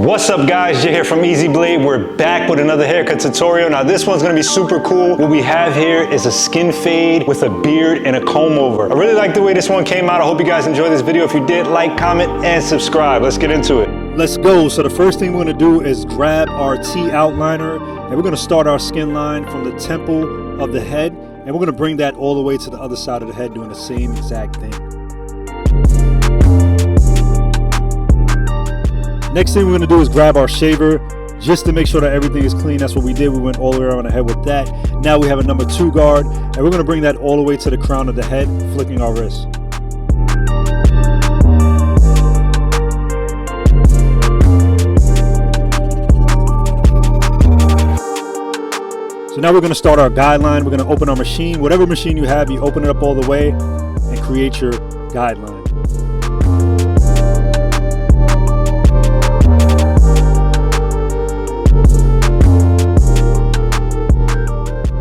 What's up guys, Jay here from Easy Blade. We're back with another haircut tutorial. Now this one's gonna be super cool. What we have here is a skin fade with a beard and a comb over. I really like the way this one came out. I hope you guys enjoyed this video. If you did, like, comment, and subscribe. Let's get into it. Let's go. So the first thing we're gonna do is grab our T outliner and we're gonna start our skin line from the temple of the head and we're gonna bring that all the way to the other side of the head doing the same exact thing. Next thing we're going to do is grab our shaver just to make sure that everything is clean. That's what we did. We went all the way around the head with that. Now we have a number 2 guard and we're going to bring that all the way to the crown of the head, flicking our wrist. So now we're going to start our guideline. We're going to open our machine. Whatever machine you have, you open it up all the way and create your guideline.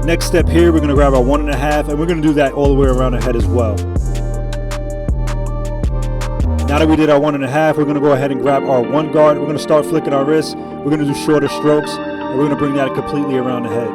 Next step here, we're going to grab our 1.5 and we're going to do that all the way around the head as well. Now that we did our 1.5, we're going to go ahead and grab our 1 guard. We're going to start flicking our wrists. We're going to do shorter strokes and we're going to bring that completely around the head.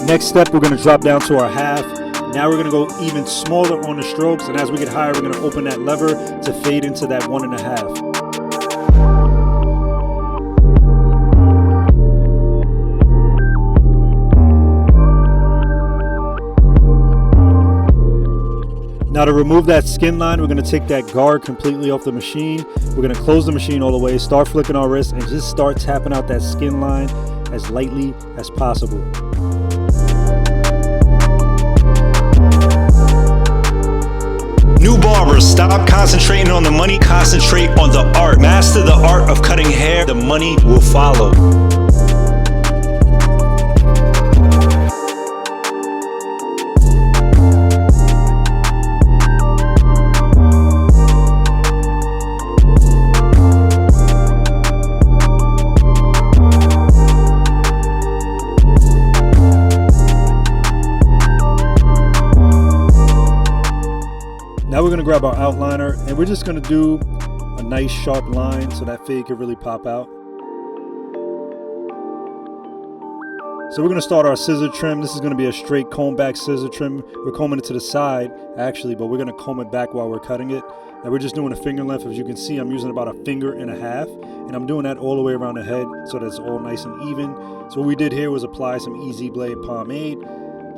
Next step, we're going to drop down to our 1/2. Now we're going to go even smaller on the strokes, and as we get higher, we're going to open that lever to fade into that 1.5. Now to remove that skin line, we're going to take that guard completely off the machine. We're going to close the machine all the way, start flicking our wrists, and just start tapping out that skin line as lightly as possible. New barbers, stop concentrating on the money, concentrate on the art. Master the art of cutting hair, the money will follow. Now we're going to grab our outliner and we're just going to do a nice sharp line so that fade can really pop out. So we're going to start our scissor trim. This is going to be a straight comb back scissor trim. We're combing it to the side actually, but we're going to comb it back while we're cutting it. And we're just doing a finger length. As you can see, I'm using about 1.5 fingers and I'm doing that all the way around the head so that it's all nice and even. So what we did here was apply some Easy Blade pomade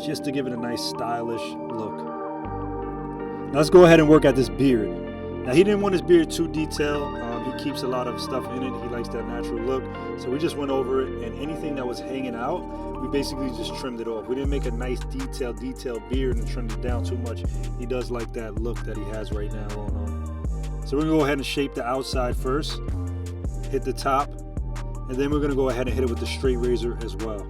just to give it a nice stylish look. Now let's go ahead and work at this beard. Now he didn't want his beard too detailed. He keeps a lot of stuff in it. He likes that natural look. So we just went over it and anything that was hanging out, we basically just trimmed it off. We didn't make a nice detailed beard and trimmed it down too much. He does like that look that he has right now going on. So we're gonna go ahead and shape the outside first, hit the top, and then we're gonna go ahead and hit it with the straight razor as well.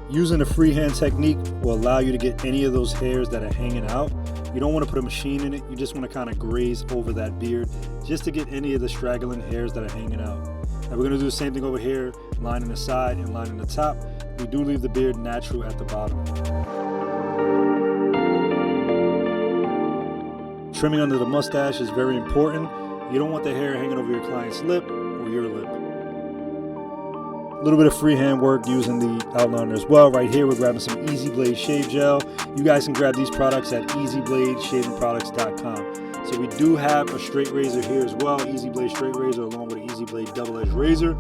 Using the freehand technique will allow you to get any of those hairs that are hanging out. You don't want to put a machine in it. You just want to kind of graze over that beard just to get any of the straggling hairs that are hanging out. Now we're going to do the same thing over here, lining the side and lining the top. We do leave the beard natural at the bottom. Trimming under the mustache is very important. You don't want the hair hanging over your client's lip or your lip. A little bit of freehand work using the outliner as well. Right here, we're grabbing some Easy Blade Shave Gel. You guys can grab these products at easybladeshavingproducts.com. So we do have a straight razor here as well, Easy Blade straight razor along with an Easy Blade double-edged razor.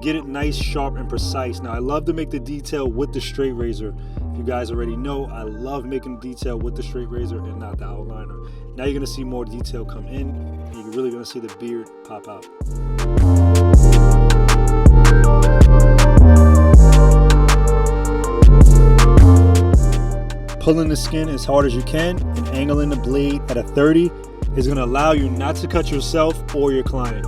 Get it nice, sharp, and precise. Now, I love to make the detail with the straight razor. If you guys already know, I love making the detail with the straight razor and not the outliner. Now you're gonna see more detail come in, and you're really gonna see the beard pop out. Pulling the skin as hard as you can and angling the blade at a 30 is going to allow you not to cut yourself or your client.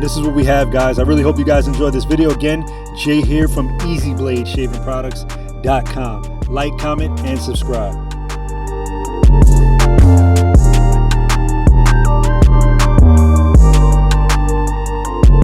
this is what we have, guys. I really hope you guys enjoyed this video. Again, Jay here from EasyBladeShavingProducts.com. Like, comment, and subscribe.